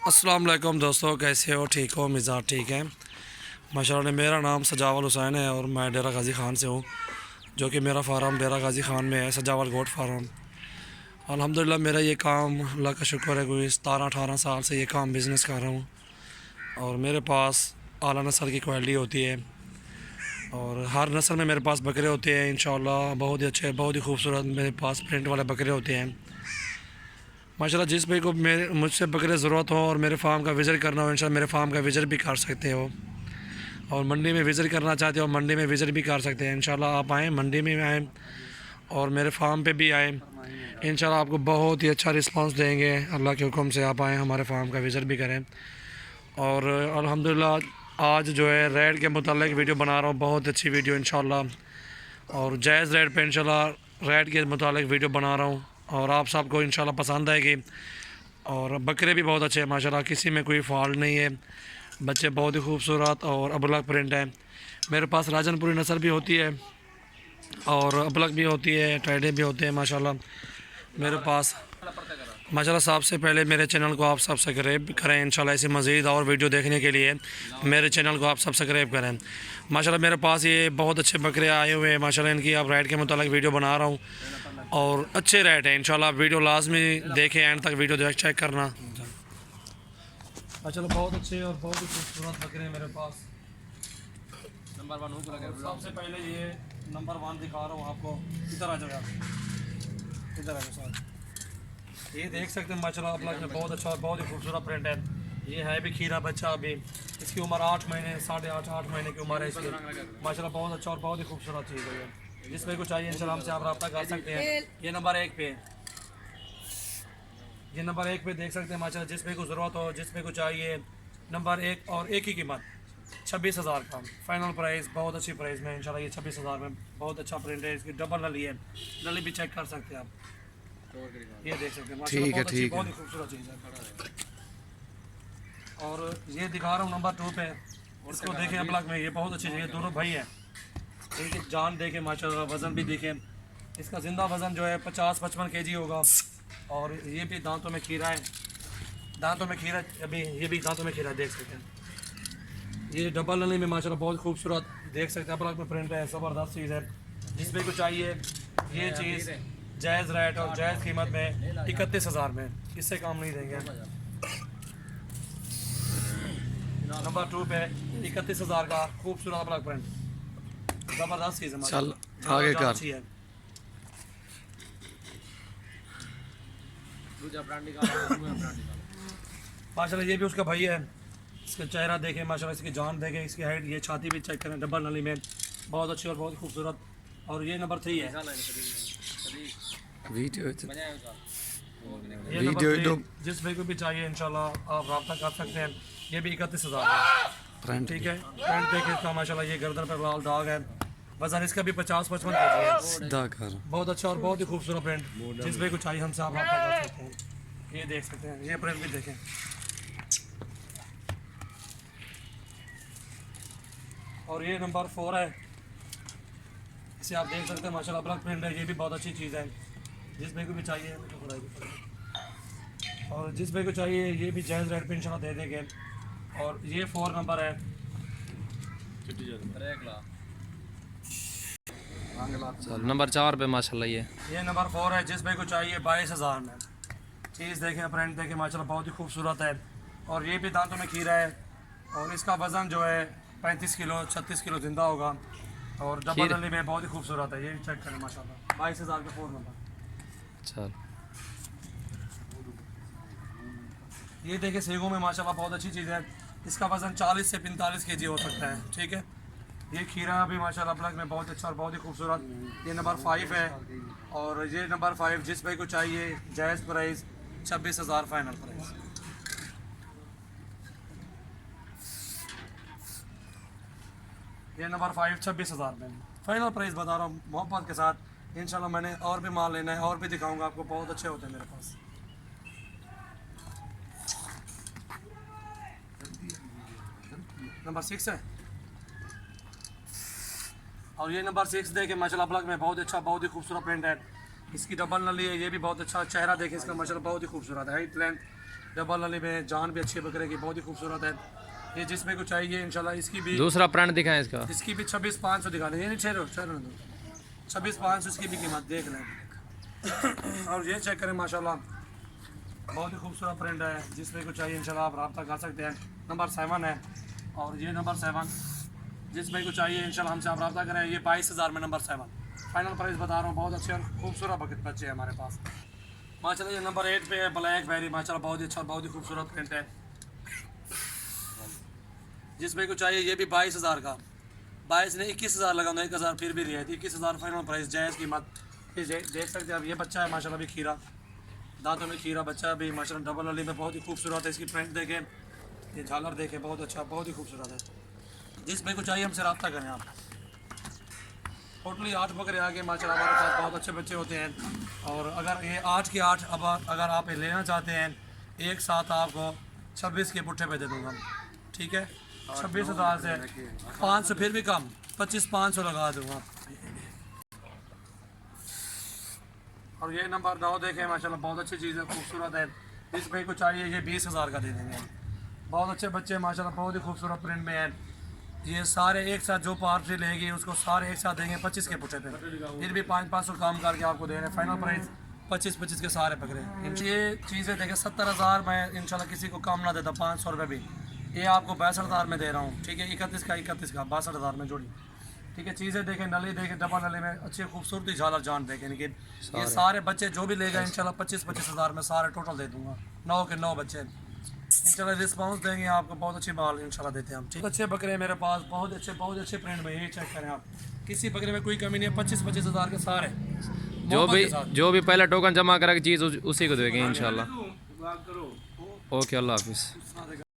अस्सलाम वालेकुम दोस्तों, कैसे हो? ठीक हो? मिजाज ठीक है माशाल्लाह। मेरा नाम सजावल हुसैन है और मैं डेरा गाज़ी ख़ान से हूँ, जो कि मेरा फार्म डेरा गाज़ी ख़ान में है, सजावल गोट फार्म। अल्हम्दुलिल्लाह मेरा ये काम अल्लाह का शुक्र है, कोई 17-18 साल से ये काम बिज़नेस कर रहा हूँ। और मेरे पास आला नस्ल की क्वालिटी होती है और हर नस्ल में मेरे पास बकरे होते हैं इंशाल्लाह। बहुत ही अच्छे, बहुत ही खूबसूरत मेरे पास प्रिंट वाले बकरे होते हैं माशाल्लाह। जिस भाई को मेरे मुझसे बकरे ज़रूरत हो और मेरे फार्म का विज़िट करना हो, इंशाल्लाह मेरे फार्म का विज़िट भी कर सकते हो। और मंडी में विज़िट करना चाहते हो, मंडी में विज़िट भी कर सकते हैं इंशाल्लाह। आप आएँ, मंडी में आएँ और मेरे फार्म पे भी आएँ, इंशाल्लाह आपको बहुत ही अच्छा रिस्पांस देंगे। अल्लाह के हुक्म से आप आएँ, हमारे फार्म का विज़िट भी करें। और अल्हम्दुलिल्लाह आज जो है रेट के मुतालिक वीडियो बना रहा हूँ, बहुत अच्छी वीडियो इंशाल्लाह। और जायज़ रेट पे इंशाल्लाह रेट के मुतालिक वीडियो बना रहा हूँ और आप सबको इंशाल्लाह पसंद आएगी। और बकरे भी बहुत अच्छे हैं माशाल्लाह, किसी में कोई फॉल्ट नहीं है। बच्चे बहुत ही खूबसूरत और अबलग प्रिंट है। मेरे पास राजनपुरी नस्ल भी होती है और अबलग भी होती है, टैडे भी होते हैं माशाल्लाह मेरे पास। माशाल्लाह सबसे पहले मेरे चैनल को आप सब्सक्राइब करें इंशाल्लाह। ऐसी मज़ीद और वीडियो देखने के लिए मेरे चैनल को आप सब्सक्राइब करें माशाल्लाह। मेरे पास ये बहुत अच्छे बकरे आए हुए हैं माशाल्लाह, इनकी आप रेट के मुतालिक वीडियो बना रहा हूँ और अच्छे रेट हैं इंशाल्लाह। वीडियो लाजमी देखें, एंड तक वीडियो देख चेक करना माशाल्लाह। बहुत अच्छे और बहुत ही खूबसूरत बकरे हैं मेरे पास। नंबर 1 हो लगा। सबसे पहले ये नंबर 1 दिखा रहा हूँ आपको। इधर आ जाओ, इधर आ जाओ सर। ये देख सकते हैं माशाल्लाह अबलग में बहुत अच्छा और बहुत ही खूबसूरत प्रिंट है। ये है भी खीरा बच्चा, अभी इसकी उम्र 8 महीने 8.5 महीने की उम्र है इसकी माशाल्लाह। बहुत अच्छा और बहुत ही खूबसूरत चीज़ है ये। जिस पे को चाहिए इंशाल्लाह हमसे आप रब्ता कर सकते हैं। ये नंबर 1 पे, ये नंबर 1 पे देख सकते हैं माशाल्लाह। जिस पे को ज़रूरत हो, जिस पे को चाहिए, नंबर 1 और एक ही कीमत 26,000 का फाइनल प्राइस। बहुत अच्छी प्राइस में इंशाल्लाह ये 26,000 में। बहुत अच्छा प्रिंट है, इसकी डबल नली है, नली भी चेक कर सकते हैं आप। ये देख सकते हैं माशाल्लाह, बहुत अच्छी बहुत ही खूबसूरत चीज़ है। और ये दिखा रहा हूँ नंबर 2 पे, इसको देखें अबलग में। ये बहुत अच्छी चीज़ है, दोनों भाई हैं। इनकी जान देखें माशाल्लाह, वज़न भी देखें। इसका ज़िंदा वज़न जो है 50-55 kg होगा। और ये भी दांतों में खीरा है, दांतों में खीरा अभी, ये भी दांतों में खीरा देख सकते हैं। ये डबल नली में माशाल्लाह बहुत खूबसूरत देख सकते हैं, अबलग में प्रिंट है, ज़बरदस्त चीज़ है। जिस पे को चाहिए ये चीज़ जायज़ रेट और जायज़ कीमत में 31,000 में, इससे कम नहीं देंगे। नंबर 2 पे 31,000 का खूबसूरत अबलग प्रिंट, ज़बरदस्त चीज़ है। चल आगे कर। अच्छी है दूसरा ब्रांड निकालो। माशाल्लाह। ये भी उसका भाई है, इसका चेहरा देखें माशाल्लाह, इसकी जान देखें, इसकी हाइट, ये छाती भी चेक करें, डबल नली में बहुत अच्छी और बहुत खूबसूरत। और ये नंबर 3 है। वीडियो ये वीडियो नंबर 3 जिस भाई को भी चाहिए इंशाल्लाह आप रब्ता कर सकते हैं। ये भी 31,000 है, फ्रेंड ठीक है। प्रिंट देखें इसका माशाल्लाह, ये गर्दन पर लाल दाग है। वजन इसका भी 50-55 kg है। सीधा कर। बहुत अच्छा और बहुत ही खूबसूरत प्रिंट, जिस भाई को चाहिए हमसे आप रब्ता कर सकते हैं। ये देख सकते हैं, ये प्रिंट भी देखें। और ये नंबर 4 है, इसे आप देख सकते हैं माशाल्लाह, ब्लैक प्रिंट है। ये भी बहुत अच्छी चीज़ है, जिस भाई को भी चाहिए। और जिस भाई को चाहिए ये भी जायज़ रेट पे इंशाल्लाह दे देंगे। और ये 4 नंबर है। चल नंबर 4 पे माशाल्लाह ये नंबर 4 है, जिस भाई को चाहिए 22,000 में। चीज़ देखें, प्रिंट देखें माशाल्लाह, बहुत ही खूबसूरत है। और ये भी दांतों में खीरा है और इसका वज़न जो है 35 किलो 36 किलो जिंदा होगा। और डबल नली में बहुत ही खूबसूरत है। ये भी चेक करें माशाल्लाह, 22,000 का 4 नंबर। चल ये देखें सेगों में माशाल्लाह बहुत अच्छी चीज़ है। इसका वज़न 40 से 45 kg हो सकता है, ठीक है। ये खीरा भी माशाल्लाह ब्लैक में बहुत अच्छा और बहुत ही खूबसूरत। ये नंबर 5 है। और ये नंबर 5 जिस भाई को चाहिए जायज़ प्राइस 26,000 फाइनल प्राइस। ये नंबर 5 26,000 में फाइनल प्राइस बता रहा हूँ मोहब्बत के साथ। इंशाल्लाह मैंने और भी माल लेना है और भी दिखाऊंगा आपको, बहुत अच्छे होते हैं मेरे पास। नंबर 6 है। और ये नंबर 6 देखे माशाल्लाह ब्लैक में बहुत अच्छा बहुत ही खूबसूरत प्रिंट है। इसकी डबल नली है, ये भी बहुत अच्छा। चेहरा देखे इसका माशाल्लाह बहुत ही खूबसूरत है। हाइट लेंथ डबल वाली में जान भी अच्छी बकरे की, बहुत ही खूबसूरत है। ये जिसमें को चाहिए इंशाल्लाह इसकी भी दूसरा प्रिंट दिखाएं इसका। 26,500 दिखा दें, ये नहीं 26,500 इसकी भी कीमत देख लें। और ये चेक करें माशाल्लाह, बहुत ही खूबसूरत प्रिंट है। जिसमें को चाहिए इंशाल्लाह आप रब्ता कर सकते हैं। नंबर 7 है और ये नंबर 7 जिसमें को चाहिए इंशाल्लाह हमसे आप रब्ता करें। ये 22,000 में नंबर 7 फाइनल प्राइस बता रहा हूँ। बहुत अच्छे और खूबसूरत बच्चे हैं हमारे पास माशाल्लाह। ये नंबर 8 पे है ब्लैक बेरी, माशाल्लाह बहुत ही अच्छा, बहुत ही खूबसूरत प्रिंट है। जिसमें को चाहिए ये भी 22,000 का, 22 ने 21,000 लगा, 1,000 फिर भी रियायत, 21,000 फाइनल प्राइस, जायज़ कीमत। ये देख सकते हैं आप, ये बच्चा है माशाल्लाह भी खीरा, दांतों में खीरा बच्चा भी माशाल्लाह, डबल वाली में बहुत ही खूबसूरत है। इसकी प्रिंट देखें, ये झालर देखें, बहुत अच्छा, बहुत ही खूबसूरत है। जिसमें को चाहिए हमसे रब्ता करें आप। टोटली 8 बकरे आगे माशाल्लाह हमारे पास बहुत अच्छे बच्चे होते हैं। और अगर ये 8 के 8 अब अगर आप लेना चाहते हैं एक साथ आपको 26 के पुट्ठे पे दे दूँगा, ठीक है। 26,000 से 500 फिर भी कम, 25,500 लगा दूँगा। और ये नंबर 9 देखें माशाल्लाह, बहुत अच्छी चीज़ है, खूबसूरत है। इसमें को चाहिए ये 20,000 का दे देंगे। बहुत अच्छे बच्चे माशाल्लाह, बहुत ही खूबसूरत प्रिंट में हैं। ये सारे एक साथ जो पार्टी लेगी उसको सारे एक साथ देंगे 25 के पुट्ठे पे, फिर भी 500 कम करके आपको दे रहे हैं। फाइनल प्राइस 25 के सारे पकड़े। ये चीज़ें देखें 70,000 में इंशाल्लाह किसी को कम ना देता, 500 रुपये भी। ये आपको 62,000 में दे रहा हूँ, ठीक है। 31 का 62,000 में जोड़ी, ठीक है। चीज़ें देखें, नली देखें, डबल नली में अच्छी खूबसूरती झालर जान देखें। लेकिन ये सारे बच्चे जो भी लेगा इंशाल्लाह 25,000 में सारे टोटल दे दूँगा। 9 के 9 बच्चे इंशाल्लाह रिस्पांस देंगे आपको, बहुत अच्छी माल इंशाल्लाह देते हैं हम, ठीक। अच्छे बकरे मेरे पास, बहुत अच्छे प्रिंट में, ये चेक करें आप, किसी बकरे में कोई कमी नहीं है। 25,000 के सारे जो भी पहला टोकन जमा करा की चीज़ उसी को देंगे इंशाल्लाह। ओके, अल्लाह हाफिज़।